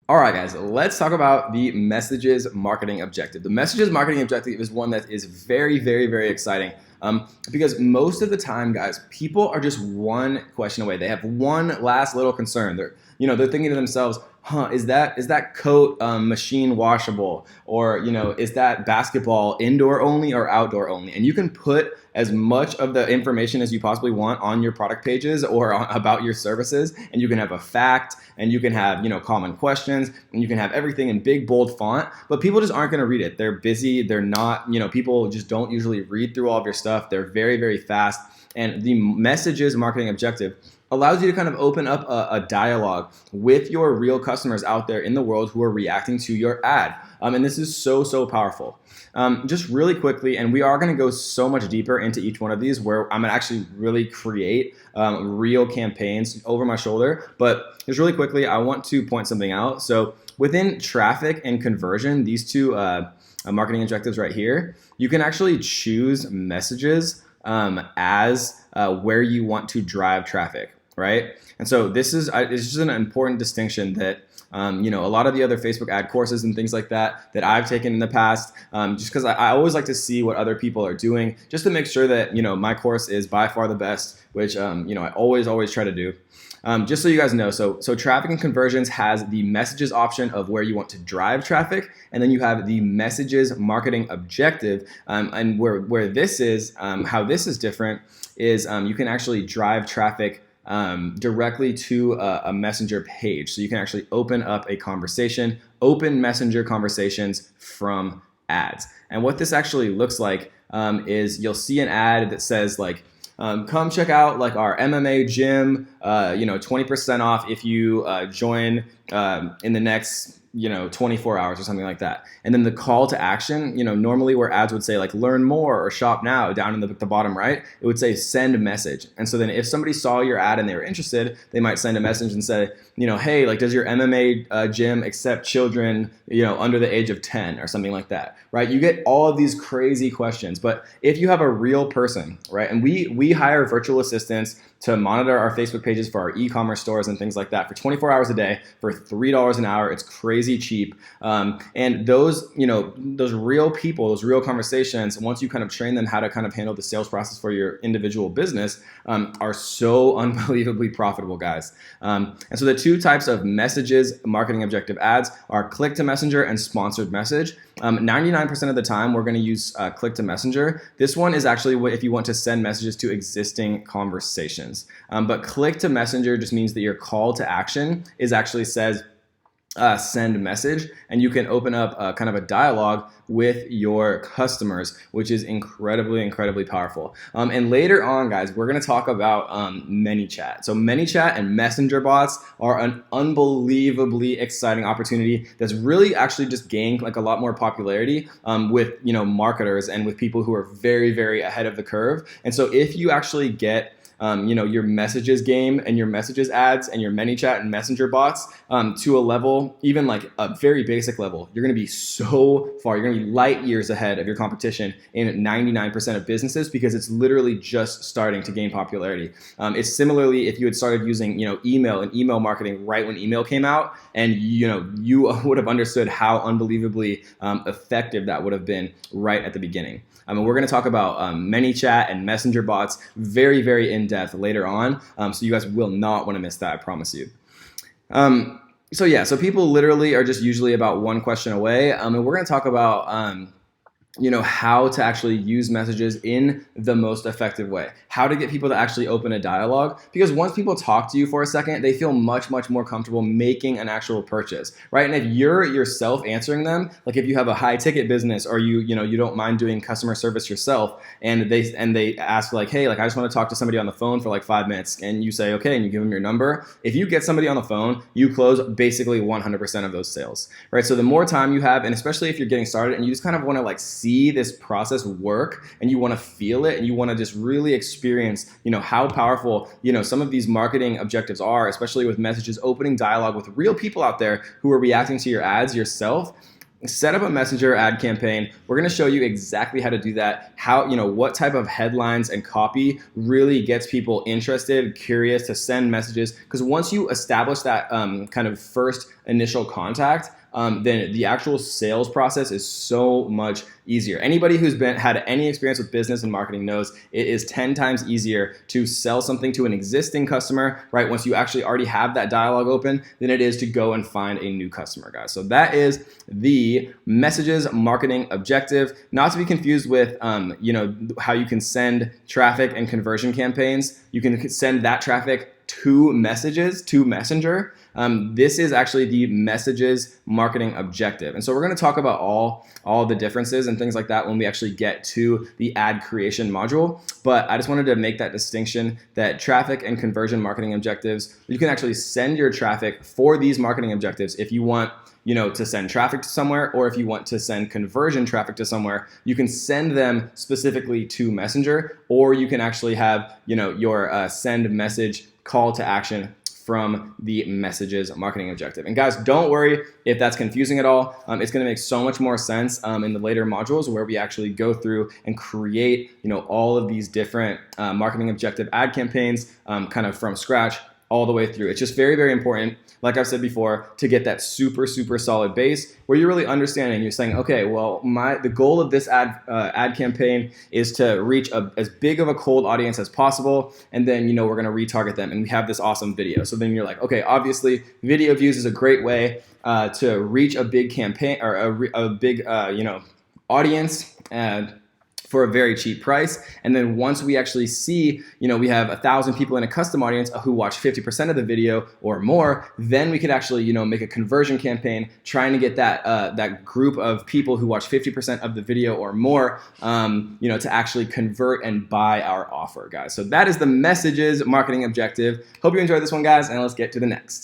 All right, guys, let's talk about the messages marketing objective. The messages marketing objective is one that is very, very, very exciting because most of the time, guys, people are just one question away. They have one last little concern. They're thinking to themselves, "Huh, is that coat machine washable, or is that basketball indoor only or outdoor only?" And you can put as much of the information as you possibly want on your product pages or about your services, and you can have a fact, and you can have common questions, and you can have everything in big bold font, but people just aren't going to read it. They're busy, they're not, people just don't usually read through all of your stuff. They're very, very fast. And the messages marketing objective allows you to kind of open up a dialogue with your real customers out there in the world who are reacting to your ad. And this is so, so powerful. Just really quickly, and we are going to go so much deeper into each one of these where I'm going to actually really create real campaigns over my shoulder. But just really quickly, I want to point something out. So within traffic and conversion, these two marketing objectives right here, you can actually choose messages as where you want to drive traffic, right? And so this is just an important distinction that a lot of the other Facebook ad courses and things like that I've taken in the past, just because I always like to see what other people are doing, just to make sure that my course is by far the best, which I always try to do. Just so you guys know, so traffic and conversions has the messages option of where you want to drive traffic, and then you have the messages marketing objective, and where this is, how this is different is you can actually drive traffic directly to a messenger page. So you can actually open up a conversation, open messenger conversations from ads. And what this actually looks like is you'll see an ad that says like, come check out like our MMA gym, 20% off if you join in the next 24 hours or something like that. And then the call to action, normally where ads would say like learn more or shop now, down in the bottom right, it would say send a message. And so then if somebody saw your ad and they were interested, they might send a message and say, hey, like, does your MMA gym accept children, under the age of 10 or something like that, right? You get all of these crazy questions. But if you have a real person, right, and we hire virtual assistants to monitor our Facebook pages for our e-commerce stores and things like that for 24 hours a day for $3 an hour. It's crazy cheap. And those real people, those real conversations, once you kind of train them how to kind of handle the sales process for your individual business, are so unbelievably profitable, guys. And so the two types of messages marketing objective ads are click to messenger and sponsored message. 99% of the time, we're going to use click to messenger. This one is actually if you want to send messages to existing conversations. But click to messenger just means that your call to action actually says send message, and you can open up kind of a dialogue with your customers, which is incredibly powerful. And later on, guys, we're going to talk about ManyChat. So ManyChat and messenger bots are an unbelievably exciting opportunity that's really actually just gained like a lot more popularity with marketers and with people who are very ahead of the curve. And so if you actually get your messages game and your messages ads and your ManyChat and messenger bots to a level, even like a very basic level, you're going to be so far. You're going to be light years ahead of your competition in 99% of businesses, because it's literally just starting to gain popularity. It's similarly if you had started using email and email marketing right when email came out, and you would have understood how unbelievably effective that would have been right at the beginning. And we're going to talk about ManyChat and messenger bots very in depth later on. So you guys will not want to miss that, I promise you. So people literally are just usually about one question away. And we're going to talk about how to actually use messages in the most effective way, how to get people to actually open a dialogue, because once people talk to you for a second, they feel much more comfortable making an actual purchase, right? And if you're yourself answering them, like if you have a high ticket business, or you don't mind doing customer service yourself, and they ask like, hey, like I just want to talk to somebody on the phone for like 5 minutes, and you say okay, and you give them your number. If you get somebody on the phone, you close basically 100% of those sales, right? So the more time you have, and especially if you're getting started and you just kind of want to like see this process work, and you want to feel it, and you want to just really experience how powerful some of these marketing objectives are, especially with messages, opening dialogue with real people out there who are reacting to your ads yourself, set up a messenger ad campaign. We're going to show you exactly how to do that, how, what type of headlines and copy really gets people interested, curious to send messages. Because once you establish that kind of first initial contact, then the actual sales process is so much easier. Anybody who's had any experience with business and marketing knows it is 10 times easier to sell something to an existing customer, right? Once you actually already have that dialogue open, than it is to go and find a new customer, guys. So that is the messages marketing objective, not to be confused with, how you can send traffic and conversion campaigns. You can send that traffic to messages, to Messenger. This is actually the messages marketing objective. And so we're going to talk about all the differences and things like that when we actually get to the ad creation module. But I just wanted to make that distinction that traffic and conversion marketing objectives, you can actually send your traffic for these marketing objectives if you want to send traffic to somewhere, or if you want to send conversion traffic to somewhere, you can send them specifically to Messenger, or you can actually have, your send message call to action from the messages marketing objective. And guys, don't worry if that's confusing at all. It's going to make so much more sense in the later modules where we actually go through and create, all of these different marketing objective ad campaigns kind of from scratch all the way through. It's just very, very important, like I've said before, to get that super, super solid base where you're really understanding. You're saying, okay, well, the goal of this ad campaign is to reach as big of a cold audience as possible, and then we're going to retarget them, and we have this awesome video. So then you're like, okay, obviously, video views is a great way to reach a big campaign or a big audience. For a very cheap price. And then once we actually see, we have 1,000 people in a custom audience who watch 50% of the video or more, then we could actually, make a conversion campaign trying to get that group of people who watch 50% of the video or more, to actually convert and buy our offer, guys. So that is the messages marketing objective. Hope you enjoyed this one, guys, and let's get to the next.